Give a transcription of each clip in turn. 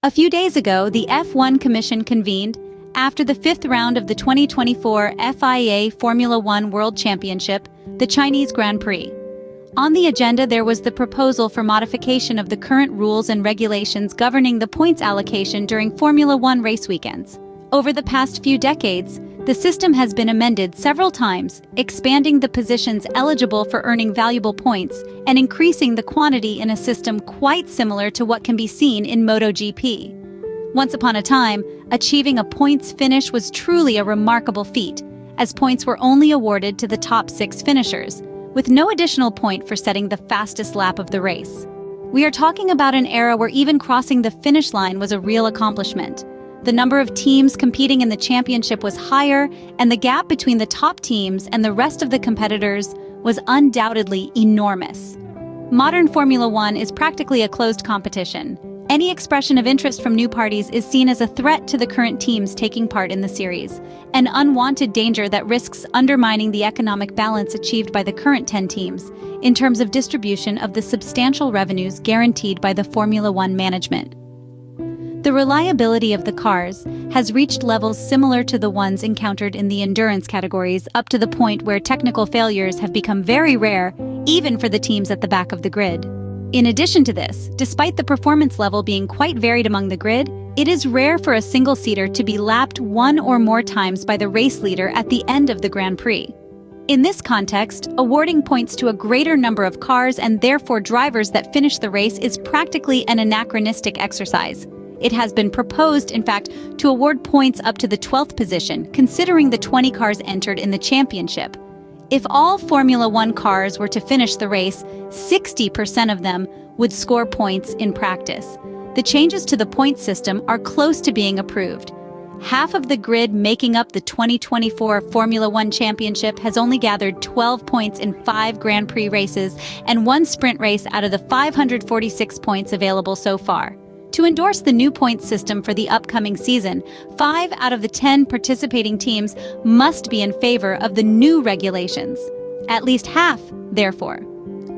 A few days ago, the F1 Commission convened after the fifth round of the 2024 FIA Formula One World Championship, the Chinese Grand Prix. On the agenda, there was the proposal for modification of the current rules and regulations governing the points allocation during Formula One race weekends. Over the past few decades, the system has been amended several times, expanding the positions eligible for earning valuable points and increasing the quantity in a system quite similar to what can be seen in MotoGP. Once upon a time, achieving a points finish was truly a remarkable feat, as points were only awarded to the top 6 finishers, with no additional point for setting the fastest lap of the race. We are talking about an era where even crossing the finish line was a real accomplishment. The number of teams competing in the championship was higher, and the gap between the top teams and the rest of the competitors was undoubtedly enormous. Modern Formula One is practically a closed competition. Any expression of interest from new parties is seen as a threat to the current teams taking part in the series, an unwanted danger that risks undermining the economic balance achieved by the current 10 teams in terms of distribution of the substantial revenues guaranteed by the Formula One management. The reliability of the cars has reached levels similar to the ones encountered in the endurance categories, up to the point where technical failures have become very rare, even for the teams at the back of the grid. In addition to this, despite the performance level being quite varied among the grid, it is rare for a single-seater to be lapped one or more times by the race leader at the end of the Grand Prix. In this context, awarding points to a greater number of cars and therefore drivers that finish the race is practically an anachronistic exercise. It has been proposed, in fact, to award points up to the 12th position, considering the 20 cars entered in the championship. If all Formula One cars were to finish the race, 60% of them would score points in practice. The changes to the point system are close to being approved. Half of the grid making up the 2024 Formula One Championship has only gathered 12 points in 5 Grand Prix races and 1 sprint race out of the 546 points available so far. To endorse the new point system for the upcoming season, 5 out of the 10 participating teams must be in favor of the new regulations. At least half, therefore.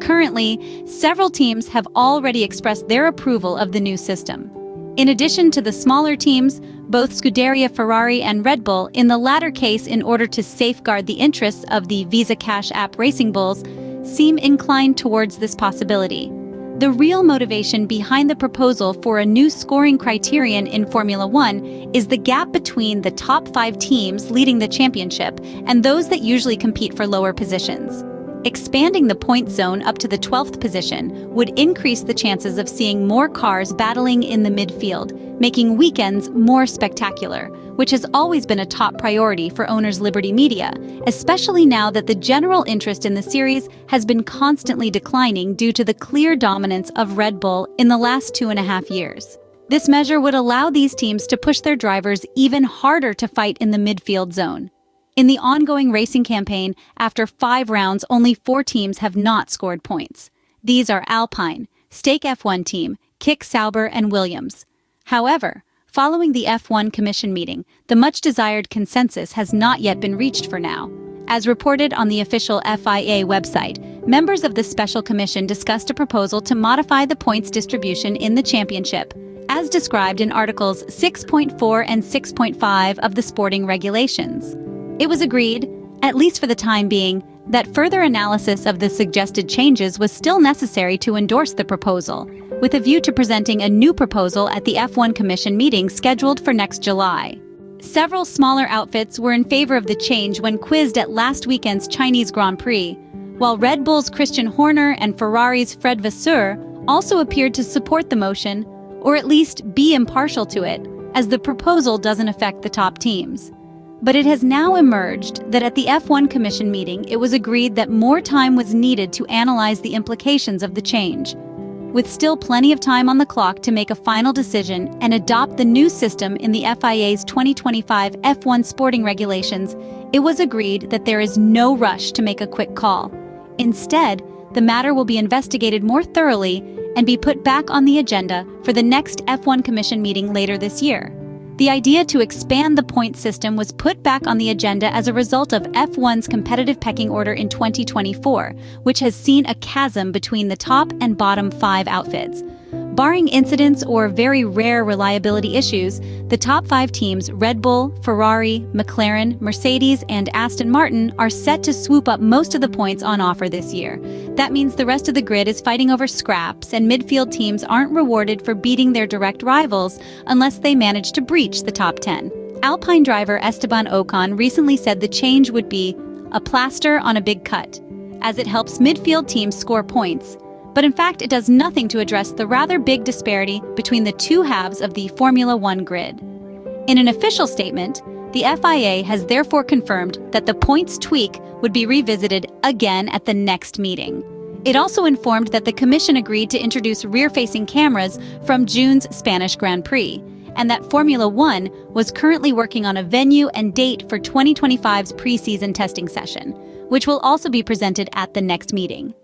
Currently, several teams have already expressed their approval of the new system. In addition to the smaller teams, both Scuderia, Ferrari, and Red Bull, in the latter case in order to safeguard the interests of the Visa Cash App Racing Bulls, seem inclined towards this possibility. The real motivation behind the proposal for a new scoring criterion in Formula One is the gap between the top 5 teams leading the championship and those that usually compete for lower positions. Expanding the point zone up to the 12th position would increase the chances of seeing more cars battling in the midfield, making weekends more spectacular, which has always been a top priority for owners Liberty Media, especially now that the general interest in the series has been constantly declining due to the clear dominance of Red Bull in the last 2.5 years. This measure would allow these teams to push their drivers even harder to fight in the midfield zone. In the ongoing racing campaign, after 5 rounds, only 4 teams have not scored points. These are Alpine, Stake F1 Team, Kick Sauber, and Williams. However, following the F1 Commission meeting, the much-desired consensus has not yet been reached for now. As reported on the official FIA website, members of the Special Commission discussed a proposal to modify the points distribution in the championship, as described in Articles 6.4 and 6.5 of the sporting regulations. It was agreed, at least for the time being, that further analysis of the suggested changes was still necessary to endorse the proposal, with a view to presenting a new proposal at the F1 Commission meeting scheduled for next July. Several smaller outfits were in favor of the change when quizzed at last weekend's Chinese Grand Prix, while Red Bull's Christian Horner and Ferrari's Fred Vasseur also appeared to support the motion, or at least be impartial to it, as the proposal doesn't affect the top teams. But it has now emerged that at the F1 Commission meeting, it was agreed that more time was needed to analyze the implications of the change. With still plenty of time on the clock to make a final decision and adopt the new system in the FIA's 2025 F1 sporting regulations, it was agreed that there is no rush to make a quick call. Instead, the matter will be investigated more thoroughly and be put back on the agenda for the next F1 Commission meeting later this year. The idea to expand the point system was put back on the agenda as a result of F1's competitive pecking order in 2024, which has seen a chasm between the top and bottom 5 outfits. Barring incidents or very rare reliability issues, the top 5 teams, Red Bull, Ferrari, McLaren, Mercedes, and Aston Martin, are set to swoop up most of the points on offer this year. That means the rest of the grid is fighting over scraps, and midfield teams aren't rewarded for beating their direct rivals unless they manage to breach the top 10. Alpine driver Esteban Ocon recently said the change would be a plaster on a big cut, as it helps midfield teams score points. But in fact, it does nothing to address the rather big disparity between the two halves of the Formula One grid. In an official statement, the FIA has therefore confirmed that the points tweak would be revisited again at the next meeting. It also informed that the Commission agreed to introduce rear-facing cameras from June's Spanish Grand Prix, and that Formula One was currently working on a venue and date for 2025's pre-season testing session, which will also be presented at the next meeting.